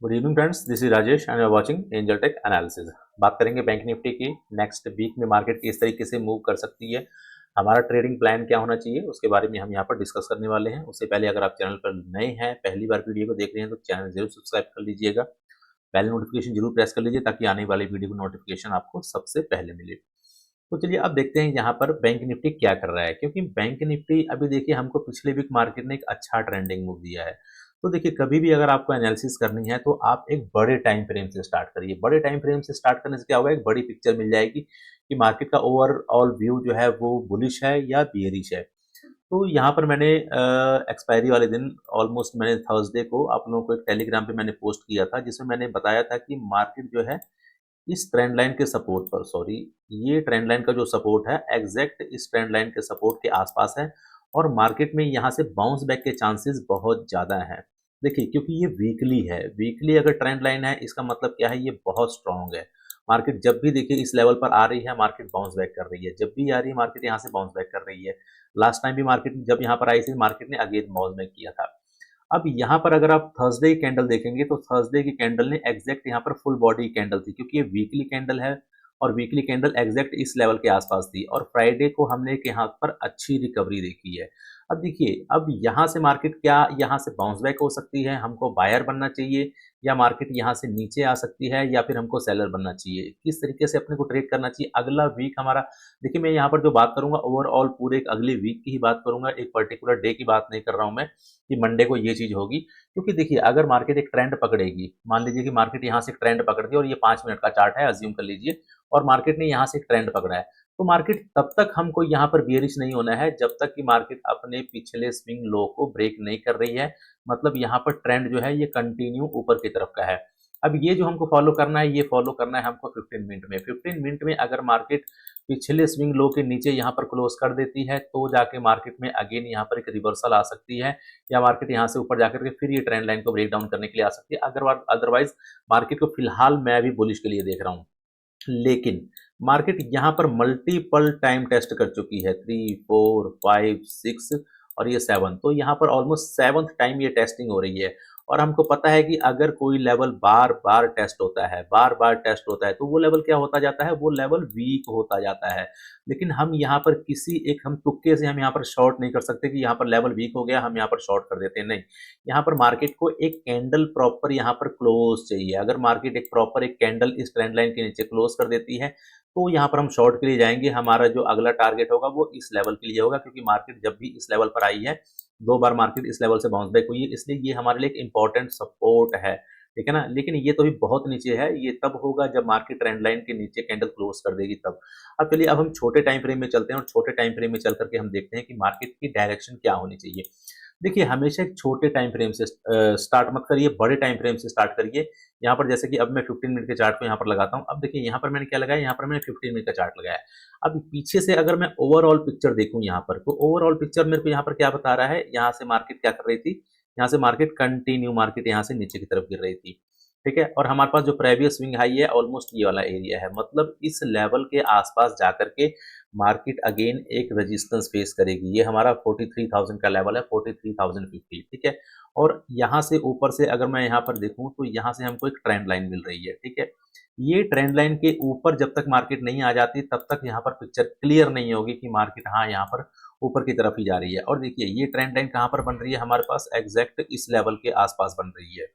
Good evening friends, this is Rajesh and you are watching Angel tech analysis. बात करेंगे bank Nifty की। Next week में market किस तरीके से मूव कर सकती है, हमारा ट्रेडिंग प्लान क्या होना चाहिए, उसके बारे में हम यहाँ पर डिस्कस करने वाले हैं। उससे पहले अगर आप चैनल पर नए हैं, पहली बार वीडियो को देख रहे हैं, तो चैनल जरूर सब्सक्राइब कर लीजिएगा। बेल नोटिफिकेशन जरूर प्रेस कर लीजिए ताकि आने वाले वीडियो की नोटिफिकेशन आपको सबसे पहले मिले। तो चलिए अब देखते हैं यहाँ पर बैंक निफ्टी क्या कर रहा है, क्योंकि बैंक निफ्टी अभी देखिए हमको पिछले वीक मार्केट ने एक अच्छा ट्रेंडिंग मूव दिया है। तो देखिए कभी भी अगर आपको एनालिसिस करनी है तो आप एक बड़े टाइम फ्रेम से स्टार्ट करिए। बड़े टाइम फ्रेम से स्टार्ट करने से क्या होगा, एक बड़ी पिक्चर मिल जाएगी कि मार्केट का ओवरऑल व्यू जो है वो बुलिश है या बियरिश है। तो यहाँ पर मैंने एक्सपायरी वाले दिन ऑलमोस्ट मैंने थर्सडे को आप लोगों को एक टेलीग्राम पे मैंने पोस्ट किया था, जिसमें मैंने बताया था कि मार्केट जो है इस ट्रेंड लाइन के सपोर्ट पर, सॉरी, ये ट्रेंड लाइन का जो सपोर्ट है एग्जैक्ट इस ट्रेंड लाइन के सपोर्ट के आसपास है और मार्केट में यहाँ से बाउंस बैक के चांसेस बहुत ज़्यादा हैं। देखिए क्योंकि ये वीकली है, वीकली अगर ट्रेंड लाइन है इसका मतलब क्या है, ये बहुत स्ट्रांग है। मार्केट जब भी देखिए इस लेवल पर आ रही है मार्केट बाउंस बैक कर रही है, जब भी आ रही है मार्केट यहाँ से बाउंस बैक कर रही है। लास्ट टाइम भी मार्केट जब यहाँ पर आई थी मार्केट ने अगेन बाउंस बैक किया था। अब यहाँ पर अगर आप थर्सडे की कैंडल देखेंगे तो थर्सडे की कैंडल ने एग्जैक्ट यहाँ पर फुल बॉडी कैंडल थी, क्योंकि ये वीकली कैंडल है और वीकली कैंडल एग्जैक्ट इस लेवल के आसपास थी और फ्राइडे को हमने एक यहाँ पर अच्छी रिकवरी देखी है। अब देखिए अब यहाँ से मार्केट क्या यहाँ से बाउंस बैक हो सकती है, हमको बायर बनना चाहिए या मार्केट यहाँ से नीचे आ सकती है या फिर हमको सेलर बनना चाहिए, किस तरीके से अपने को ट्रेड करना चाहिए अगला वीक हमारा। देखिए मैं यहाँ पर जो बात करूंगा ओवरऑल पूरे एक अगले वीक की ही बात करूंगा, एक पर्टिकुलर डे की बात नहीं कर रहा हूं मैं कि मंडे को ये चीज होगी। क्योंकि देखिए अगर मार्केट एक ट्रेंड पकड़ेगी, मान लीजिए कि मार्केट यहाँ से एक ट्रेंड पकड़ती है और ये 5 मिनट का चार्ट है अज्यूम कर लीजिए, और मार्केट ने यहाँ से एक ट्रेंड पकड़ा है, तो मार्केट तब तक हमको यहाँ पर बेयरिश नहीं होना है जब तक कि मार्केट अपने पिछले स्विंग लो को ब्रेक नहीं कर रही है। मतलब यहाँ पर ट्रेंड जो है ये कंटिन्यू ऊपर की तरफ का है। अब ये जो हमको फॉलो करना है, ये फॉलो करना है हमको 15 मिनट में। 15 मिनट में अगर मार्केट पिछले स्विंग लो के नीचे यहाँ पर क्लोज कर देती है तो जाके मार्केट में अगेन यहाँ पर एक रिवर्सल आ सकती है, या मार्केट यहाँ से ऊपर जाकर के फिर ये ट्रेंड लाइन को ब्रेक डाउन करने के लिए आ सकती है। अगर अदरवाइज मार्केट को फिलहाल मैं भी बुलिश के लिए देख रहा हूँ। लेकिन मार्केट यहाँ पर मल्टीपल टाइम टेस्ट कर चुकी है, 3, 4, 5, 6 और ये 7, तो यहाँ पर ऑलमोस्ट 7th टाइम ये टेस्टिंग हो रही है। और हमको पता है कि अगर कोई लेवल बार बार टेस्ट होता है, बार बार टेस्ट होता है, तो वो लेवल क्या होता जाता है, वो लेवल वीक होता जाता है। लेकिन हम यहाँ पर किसी एक हम तुक्के से हम यहाँ पर शॉर्ट नहीं कर सकते कि यहाँ पर लेवल वीक हो गया हम यहाँ पर शॉर्ट कर देते हैं, नहीं। यहाँ पर मार्केट को एक कैंडल प्रॉपर यहाँ पर क्लोज चाहिए। अगर मार्केट एक प्रॉपर एक कैंडल इस ट्रेंड लाइन के नीचे क्लोज कर देती है तो यहाँ पर हम शॉर्ट के लिए जाएंगे। हमारा जो अगला टारगेट होगा वो इस लेवल के लिए होगा, क्योंकि मार्केट जब भी इस लेवल पर आई है, 2 बार मार्केट इस लेवल से बाउंस बैक हुई है, इसलिए ये हमारे लिए एक इंपॉर्टेंट सपोर्ट है, ठीक है ना। लेकिन ये तो भी बहुत नीचे है, ये तब होगा जब मार्केट ट्रेंड लाइन के नीचे कैंडल क्लोज कर देगी तब। अब चलिए अब हम छोटे टाइम फ्रेम में चलते हैं और छोटे टाइम फ्रेम में चल करके हम देखते हैं कि मार्केट की डायरेक्शन क्या होनी चाहिए। देखिए हमेशा एक छोटे टाइम फ्रेम से स्टार्ट मत करिए, बड़े टाइम फ्रेम से स्टार्ट करिए। यहाँ पर जैसे कि अब मैं 15 मिनट के चार्ट को यहाँ पर लगाता हूँ। अब देखिए यहाँ पर मैंने क्या लगाया, यहाँ पर मैंने 15 मिनट का चार्ट लगाया। अब पीछे से अगर मैं ओवरऑल पिक्चर देखूँ यहाँ पर, तो ओवरऑल पिक्चर मेरे को यहाँ पर क्या बता रहा है, यहाँ से मार्केट क्या कर रही थी, यहाँ से मार्केट कंटिन्यू मार्केट यहाँ से नीचे की तरफ गिर रही थी, ठीक है। और हमारे पास जो प्रेवियस स्विंग हाई है ऑलमोस्ट ये वाला एरिया है, मतलब इस लेवल के आसपास जाकर के मार्केट अगेन एक रेजिस्टेंस फेस करेगी। ये हमारा 43,000 का लेवल है, 43,050, ठीक है। और यहाँ से ऊपर से अगर मैं यहाँ पर देखूँ तो यहाँ से हमको एक ट्रेंड लाइन मिल रही है, ठीक है। ये ट्रेंड लाइन के ऊपर जब तक मार्केट नहीं आ जाती तब तक यहाँ पर पिक्चर क्लियर नहीं होगी कि मार्केट हाँ यहाँ पर ऊपर की तरफ ही जा रही है। और देखिए ये ट्रेंड लाइन कहाँ पर बन रही है, हमारे पास एग्जैक्ट इस लेवल के आसपास बन रही है,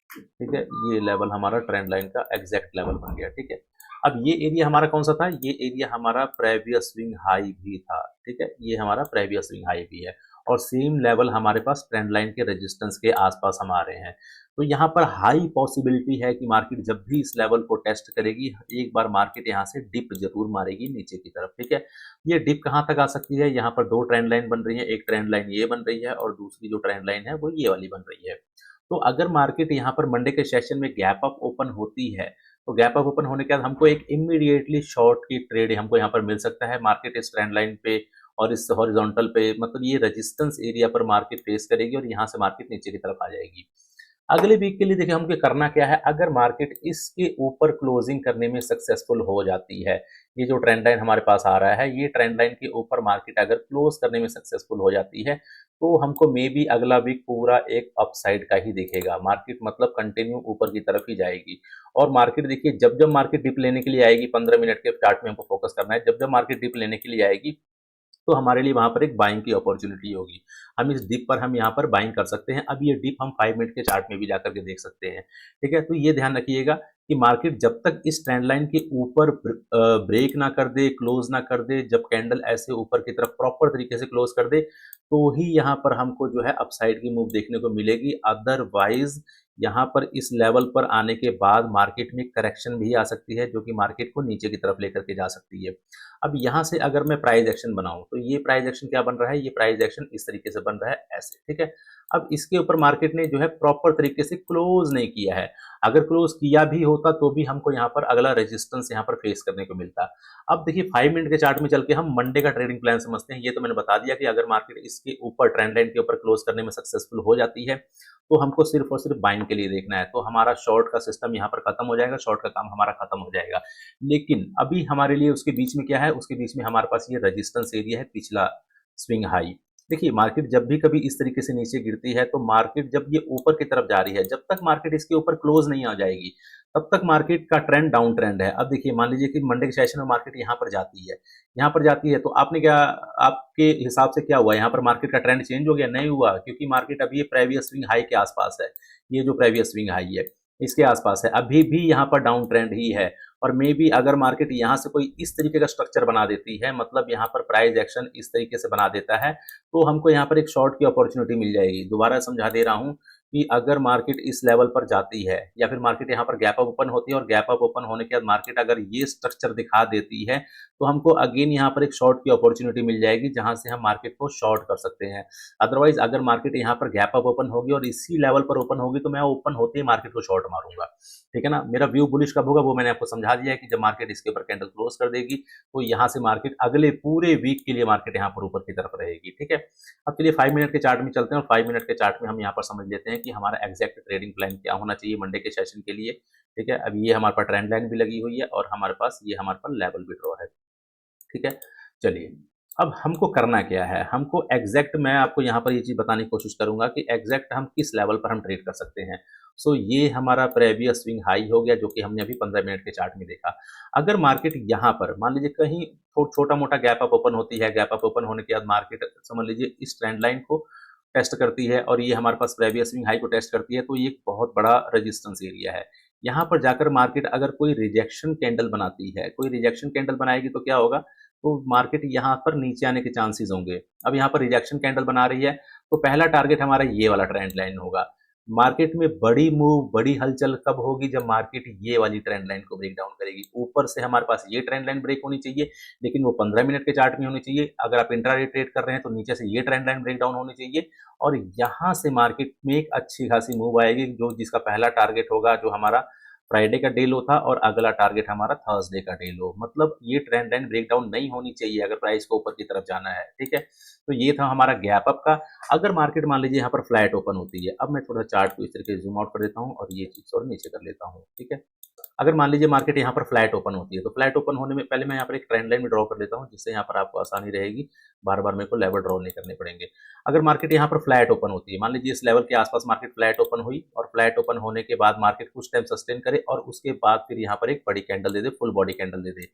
ठीक है। ये लेवल हमारा ट्रेंड लाइन का एग्जैक्ट लेवल बन गया, ठीक है। अब ये एरिया हमारा कौन सा था, ये एरिया हमारा प्रेवियस स्विंग हाई भी था, ठीक है। ये हमारा प्रेवियस स्विंग हाई भी है और सेम लेवल हमारे पास ट्रेंड लाइन के रेजिस्टेंस के आसपास हम आ रहे हैं। तो यहाँ पर हाई पॉसिबिलिटी है कि मार्केट जब भी इस लेवल को टेस्ट करेगी एक बार मार्केट यहाँ से डिप जरूर मारेगी नीचे की तरफ, ठीक है। ये डिप कहाँ तक आ सकती है, यहाँ पर 2 ट्रेंड लाइन बन रही है, एक ट्रेंड लाइन ये बन रही है और दूसरी जो ट्रेंड लाइन है वो ये वाली बन रही है। तो अगर मार्केट यहाँ पर मंडे के सेशन में गैप अप ओपन होती है, तो गैप अप ओपन होने के बाद हमको एक इमीडिएटली शॉर्ट की ट्रेड हमको यहाँ पर मिल सकता है। मार्केट इस ट्रेंड लाइन पे और इस हॉरिजॉन्टल पे, मतलब ये रेजिस्टेंस एरिया पर मार्केट फेस करेगी और यहाँ से मार्केट नीचे की तरफ आ जाएगी। अगले वीक के लिए देखिए हमको करना क्या है, अगर मार्केट इसके ऊपर क्लोजिंग करने में सक्सेसफुल हो जाती है, ये जो ट्रेंड लाइन हमारे पास आ रहा है, ये ट्रेंड लाइन के ऊपर मार्केट अगर क्लोज करने में सक्सेसफुल हो जाती है, तो हमको मे बी अगला वीक पूरा एक अपसाइड का ही दिखेगा। मार्केट मतलब कंटिन्यू ऊपर की तरफ ही जाएगी। और मार्केट देखिए जब जब मार्केट डिप लेने के लिए आएगी, 15 मिनट के चार्ट में हमको फोकस करना है, जब जब मार्केट डिप लेने के लिए आएगी तो हमारे लिए वहाँ पर एक बाइंग की अपॉर्चुनिटी होगी। हम इस डिप पर हम यहाँ पर बाइंग कर सकते हैं। अब ये डिप हम 5 मिनट के चार्ट में भी जाकर के देख सकते हैं। ठीक है? तो ये ध्यान रखिएगा कि मार्केट जब तक इस ट्रेंड लाइन के ऊपर ब्रेक ना कर दे, क्लोज़ ना कर दे, जब कैंडल ऐसे ऊपर की तरफ प्रॉपर तरीके से क्लोज़ कर दे, तो ही यहाँ पर हमको जो है अपसाइड की मूव देखने को मिलेगी। अदरवाइज़ यहाँ पर इस लेवल पर आने के बाद मार्केट में करेक्शन भी आ सकती है, जो कि मार्केट को नीचे की तरफ लेकर के जा सकती है। अब यहाँ से अगर मैं प्राइस एक्शन बनाऊँ, तो ये प्राइस एक्शन क्या बन रहा है? ये प्राइस एक्शन इस तरीके से बन रहा है ऐसे, ठीक है? अब इसके ऊपर मार्केट ने जो है प्रॉपर तरीके से क्लोज़ नहीं किया है। अगर क्लोज़ किया भी होता तो भी हमको यहाँ पर अगला रेजिस्टेंस यहाँ पर फेस करने को मिलता। अब देखिए 5 मिनट के चार्ट में चल के हम मंडे का ट्रेडिंग प्लान समझते हैं। ये तो मैंने बता दिया कि अगर मार्केट इसके ऊपर ट्रेंड लाइन के ऊपर क्लोज़ करने में सक्सेसफुल हो जाती है, तो हमको सिर्फ और सिर्फ बाइंग के लिए देखना है। तो हमारा शॉर्ट का सिस्टम यहाँ पर खत्म हो जाएगा, शॉर्ट का काम हमारा खत्म हो जाएगा। लेकिन अभी हमारे लिए उसके बीच में क्या है? उसके बीच में हमारे पास ये रेजिस्टेंस एरिया है, पिछला स्विंग हाई। देखिए मार्केट जब भी कभी इस तरीके से नीचे गिरती है, तो मार्केट जब ये ऊपर की तरफ जा रही है, जब तक मार्केट इसके ऊपर क्लोज नहीं आ जाएगी, तब तक मार्केट का ट्रेंड डाउन ट्रेंड है। अब देखिए मान लीजिए कि मंडे के सेशन में मार्केट यहाँ पर जाती है, यहाँ पर जाती है, तो आपने क्या, आपके हिसाब से क्या हुआ? यहाँ पर मार्केट का ट्रेंड चेंज हो गया? नहीं हुआ, क्योंकि मार्केट अभी प्रीवियस स्विंग हाई के आसपास है। ये जो प्रीवियस स्विंग हाई है, इसके आसपास है, अभी भी यहाँ पर डाउन ट्रेंड ही है। और मे बी अगर मार्केट यहाँ से कोई इस तरीके का स्ट्रक्चर बना देती है, मतलब यहाँ पर प्राइस एक्शन इस तरीके से बना देता है, तो हमको यहाँ पर एक शॉर्ट की अपॉर्चुनिटी मिल जाएगी। दोबारा समझा दे रहा हूँ कि अगर मार्केट इस लेवल पर जाती है, या फिर मार्केट यहाँ पर गैप अप ओपन होती है, और गैप अप ओपन होने के बाद मार्केट अगर ये स्ट्रक्चर दिखा देती है, तो हमको अगेन यहाँ पर एक शॉर्ट की अपॉर्चुनिटी मिल जाएगी, जहां से हम मार्केट को शॉर्ट कर सकते हैं। अदरवाइज अगर मार्केट यहाँ पर गैप अप ओपन होगी और इसी लेवल पर ओपन होगी, तो मैं ओपन होते ही मार्केट को शॉर्ट मारूंगा। ठीक है ना? मेरा व्यू बुलिश कब होगा वो मैंने आपको समझा दिया है कि जब मार्केट इसके ऊपर कैंडल क्लोज कर देगी, तो यहाँ से मार्केट अगले पूरे वीक के लिए मार्केट यहाँ पर ऊपर की तरफ रहेगी। ठीक है? अब चलिए 5 मिनट के चार्ट में चलते हैं, और 5 मिनट के चार्ट में हम यहाँ पर समझ लेते हैं कि हमारा एग्जैक्ट ट्रेडिंग प्लान क्या होना चाहिए मंडे के सेशन के लिए। ठीक है? अब ये हमारे पास ट्रेंड लाइन भी लगी हुई है, और हमारे पास ये हमारे पास लेवल भी ड्रॉ है। ठीक है? चलिए, अब हमको करना क्या है? हमको एग्जैक्ट, मैं आपको यहाँ पर ये चीज़ बताने की कोशिश करूँगा कि एग्जैक्ट हम किस लेवल पर हम ट्रेड कर सकते हैं। सो ये हमारा प्रीवियस स्विंग हाई हो गया, जो कि हमने अभी 15 मिनट के चार्ट में देखा। अगर मार्केट यहाँ पर मान लीजिए कहीं छोटा-मोटा गैप अप ओपन होती है, गैप अप ओपन होने के बाद मार्केट समझ लीजिए इस ट्रेंड लाइन को टेस्ट करती है, और ये हमारे पास प्रीवियस स्विंग हाई को टेस्ट करती है, तो ये एक बहुत बड़ा रेजिस्टेंस एरिया है। यहाँ पर जाकर मार्केट अगर कोई रिजेक्शन कैंडल बनाती है, कोई रिजेक्शन कैंडल बनाएगी, तो क्या होगा? तो मार्केट यहाँ पर नीचे आने के चांसेस होंगे। अब यहाँ पर रिजेक्शन कैंडल बना रही है, तो पहला टारगेट हमारा ये वाला ट्रेंड लाइन होगा। मार्केट में बड़ी मूव, बड़ी हलचल कब होगी? जब मार्केट ये वाली ट्रेंड लाइन को ब्रेक डाउन करेगी। ऊपर से हमारे पास ये ट्रेंड लाइन ब्रेक होनी चाहिए, लेकिन वो 15 मिनट के चार्ट में होनी चाहिए। अगर आप इंट्राडे ट्रेड कर रहे हैं, तो नीचे से ये ट्रेंड लाइन ब्रेक डाउन होनी चाहिए, और यहाँ से मार्केट में एक अच्छी खासी मूव आएगी, जो जिसका पहला टारगेट होगा जो हमारा फ्राइडे का डे लो था, और अगला टारगेट हमारा थर्सडे का डे लो। मतलब ये ट्रेंड लाइन ब्रेकडाउन नहीं होनी चाहिए अगर प्राइस को ऊपर की तरफ जाना है। ठीक है? तो ये था हमारा गैप अप का। अगर मार्केट मान लीजिए यहाँ पर फ्लैट ओपन होती है, अब मैं थोड़ा चार्ट को इस तरीके से जूम आउट कर देता हूँ, और ये चीज और नीचे कर लेता हूँ। ठीक है? अगर मान लीजिए मार्केट यहाँ पर फ्लैट ओपन होती है, तो फ्लैट ओपन होने में पहले मैं यहाँ पर एक ट्रेंड लाइन में ड्रॉ कर लेता हूँ, जिससे यहाँ पर आपको आसानी रहेगी, बार बार मेरे को लेवल ड्रॉ नहीं करने पड़ेंगे। अगर मार्केट यहाँ पर फ्लैट ओपन होती है, मान लीजिए इस लेवल के आसपास मार्केट फ्लैट ओपन हुई, और फ्लैट ओपन होने के बाद मार्केट कुछ टाइम सस्टेन करे, और उसके बाद फिर यहाँ पर एक बड़ी कैंडल दे दे, फुल बॉडी कैंडल दे दे,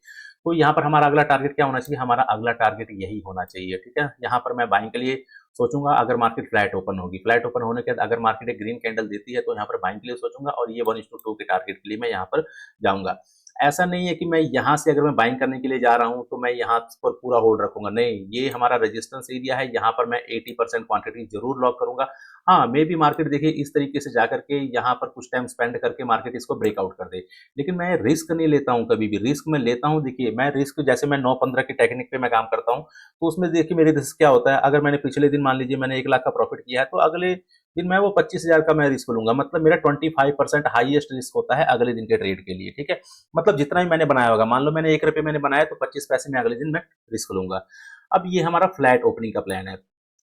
तो यहाँ पर हमारा अगला टारगेट क्या होना चाहिए? हमारा अगला टारगेट यही होना चाहिए। ठीक है? यहाँ पर मैं बाइंग के लिए सोचूंगा। अगर मार्केट फ्लैट ओपन होगी, फ्लैट ओपन होने के बाद अगर मार्केट एक ग्रीन कैंडल देती है, तो यहाँ पर बाइंग के लिए सोचूंगा, और ये 1:2 के टारगेट के लिए मैं यहाँ पर जाऊंगा। ऐसा नहीं है कि मैं यहाँ से अगर मैं बाइंग करने के लिए जा रहा हूँ, तो मैं यहाँ पर पूरा होल्ड रखूंगा। नहीं, ये हमारा रेजिस्टेंस एरिया है, यहाँ पर मैं 80% क्वांटिटी जरूर लॉक करूंगा। हाँ, मे भी मार्केट देखिए इस तरीके से जाकर के यहाँ पर कुछ टाइम स्पेंड करके मार्केट इसको ब्रेकआउट कर दे, लेकिन मैं रिस्क नहीं लेता हूँ कभी भी। रिस्क मैं लेता हूँ, देखिए मैं रिस्क, जैसे मैं 9-15 की टेक्निक पे मैं काम करता हूँ, तो उसमें देखिए मेरे रिस्क क्या होता है। अगर मैंने पिछले दिन मान लीजिए मैंने 1 लाख का प्रॉफिट किया है, तो अगले दिन मैं वो 25,000 का मैं रिस्क लूंगा। मतलब मेरा 25% हाईएस्ट रिस्क होता है अगले दिन के ट्रेड के लिए। ठीक है? मतलब जितना भी मैंने बनाया होगा, मान लो मैंने 1 रुपये मैंने बनाया, तो 25 पैसे में अगले दिन मैं रिस्क लूंगा। अब ये हमारा फ्लैट ओपनिंग का प्लान है।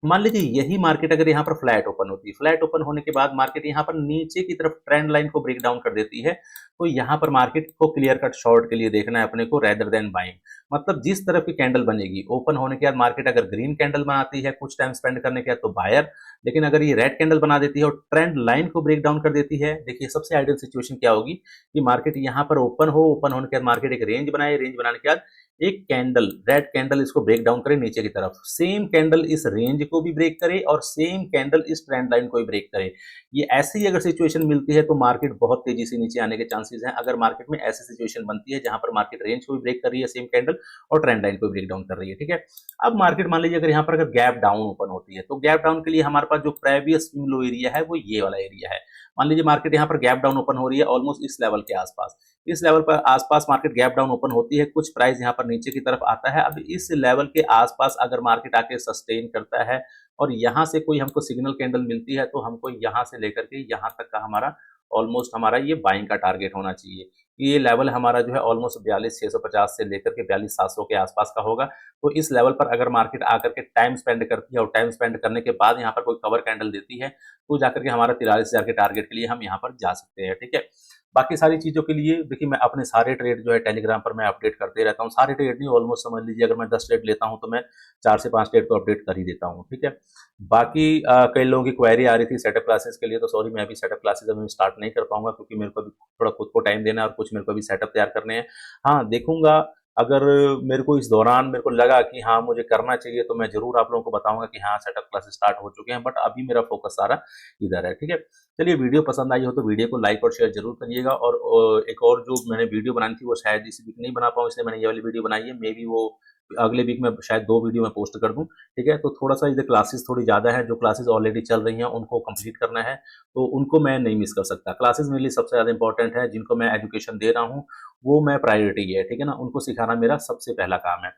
मान लीजिए यही मार्केट अगर यहाँ पर फ्लैट ओपन होती है, फ्लैट ओपन होने के बाद मार्केट यहाँ पर नीचे की तरफ ट्रेंड लाइन को ब्रेक डाउन कर देती है, तो यहाँ पर मार्केट को क्लियर कट शॉर्ट के लिए देखना है अपने को रेदर देन बाइंग। मतलब जिस तरफ की कैंडल बनेगी ओपन होने के बाद मार्केट अगर ग्रीन कैंडल बनाती है कुछ टाइम स्पेंड करने के बाद तो बायर, लेकिन अगर ये रेड कैंडल बना देती है और ट्रेंड लाइन को ब्रेक डाउन कर देती है, देखिए सबसे आइडियल सिचुएशन क्या होगी कि मार्केट यहाँ पर ओपन हो, ओपन होने के बाद मार्केट एक रेंज बनाए, रेंज बनाने के बाद एक कैंडल रेड कैंडल इसको ब्रेक डाउन करे नीचे की तरफ, सेम कैंडल इस रेंज को भी ब्रेक करे और सेम कैंडल इस ट्रेंड लाइन को भी ब्रेक करे। ये ऐसी अगर सिचुएशन मिलती है तो मार्केट बहुत तेजी से नीचे आने के चांसेस हैं। अगर मार्केट में ऐसी सिचुएशन बनती है जहां पर मार्केट रेंज को भी ब्रेक कर रही है सेम कैंडल और ट्रेंड लाइन को भी ब्रेक डाउन कर रही है, ठीक है। अब मार्केट मान लीजिए अगर यहाँ पर अगर गैप डाउन ओपन होती है तो गैप डाउन के लिए हमारे पास जो प्रेवियस स्विंग लो एरिया है वो ये वाला एरिया है। मान लीजिए मार्केट यहाँ पर गैप डाउन ओपन हो रही है ऑलमोस्ट इस लेवल के आसपास, इस लेवल पर आसपास मार्केट गैप डाउन ओपन होती है, कुछ प्राइस यहाँ पर नीचे की तरफ आता है। अब इस लेवल के आसपास अगर मार्केट आके सस्टेन करता है और यहाँ से कोई हमको सिग्नल कैंडल मिलती है तो हमको यहाँ से लेकर के यहाँ तक का हमारा ऑलमोस्ट हमारा ये बाइंग का टारगेट होना चाहिए। ये लेवल हमारा जो है ऑलमोस्ट 42,650 से लेकर के 42,700 के आसपास का होगा। तो इस लेवल पर अगर मार्केट आकर के टाइम स्पेंड करती है और टाइम स्पेंड करने के बाद यहाँ पर कोई कवर कैंडल देती है तो जाकर के हमारा 43,000 के टारगेट के लिए हम यहाँ पर जा सकते हैं, ठीक है। बाकी सारी चीज़ों के लिए देखिए मैं अपने सारे ट्रेड जो है टेलीग्राम पर मैं अपडेट करते रहता हूँ। सारे ट्रेड नहीं, ऑलमोस्ट समझ लीजिए अगर मैं 10 ट्रेड लेता हूँ तो मैं 4 से 5 ट्रेड तो अपडेट कर ही देता हूँ, ठीक है। बाकी कई लोगों की क्वेरी आ रही थी सेटअप क्लासेस के लिए, तो सॉरी मैं अभी सेटअप क्लासेस अभी स्टार्ट नहीं कर पाऊंगा क्योंकि मेरे को अभी थोड़ा खुद को टाइम देना है और कुछ मेरे को अभी सेटअप तैयार करने हैं। हाँ देखूंगा, अगर मेरे को इस दौरान मेरे को लगा कि हाँ मुझे करना चाहिए तो मैं जरूर आप लोगों को बताऊंगा कि हाँ सेटअप क्लासेस स्टार्ट हो चुके हैं, बट अभी मेरा फोकस सारा इधर है, ठीक है। चलिए वीडियो पसंद आई हो तो वीडियो को लाइक और शेयर जरूर करिएगा। और एक और जो मैंने वीडियो बनानी थी वो शायद इस वीक नहीं बना पाऊँ, इसलिए मैंने ये वाली वीडियो बनाई है। मे बी वो अगले वीक में शायद 2 वीडियो मैं पोस्ट कर दूं, ठीक है। तो थोड़ा सा इधर क्लासेस थोड़ी ज़्यादा है, जो क्लासेस ऑलरेडी चल रही हैं उनको कंप्लीट करना है, तो उनको मैं नहीं मिस कर सकता। क्लासेस मेरे लिए सबसे ज़्यादा इंपॉर्टेंट है, जिनको मैं एजुकेशन दे रहा हूँ वो मैं प्रायोरिटी है, ठीक है ना, उनको सिखाना मेरा सबसे पहला काम है।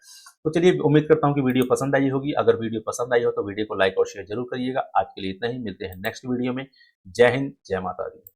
तो चलिए उम्मीद करता हूँ कि वीडियो पसंद आई होगी। अगर वीडियो पसंद आई हो तो वीडियो को लाइक और शेयर जरूर करिएगा। आज के लिए इतना ही, मिलते हैं नेक्स्ट वीडियो में। जय हिंद, जय माता दी।